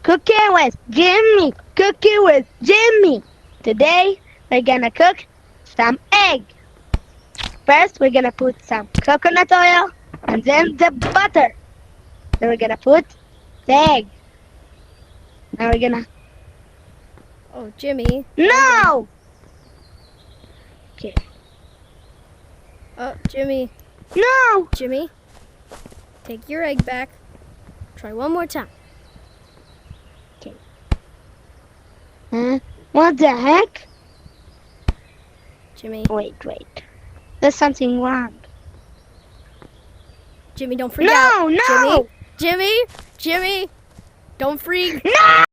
Cooking with Jimmy. Cooking with Jimmy. Today we're gonna cook some egg. First we're gonna put some coconut oil and then the butter. Then we're gonna put the egg. Now we're gonna... Oh, Jimmy. No! Okay. Oh, Jimmy. No! Jimmy. Take your egg back. Try one more time. What the heck? Jimmy. Wait. There's something wrong. Jimmy, don't freak out. No! Jimmy. Don't freak. No!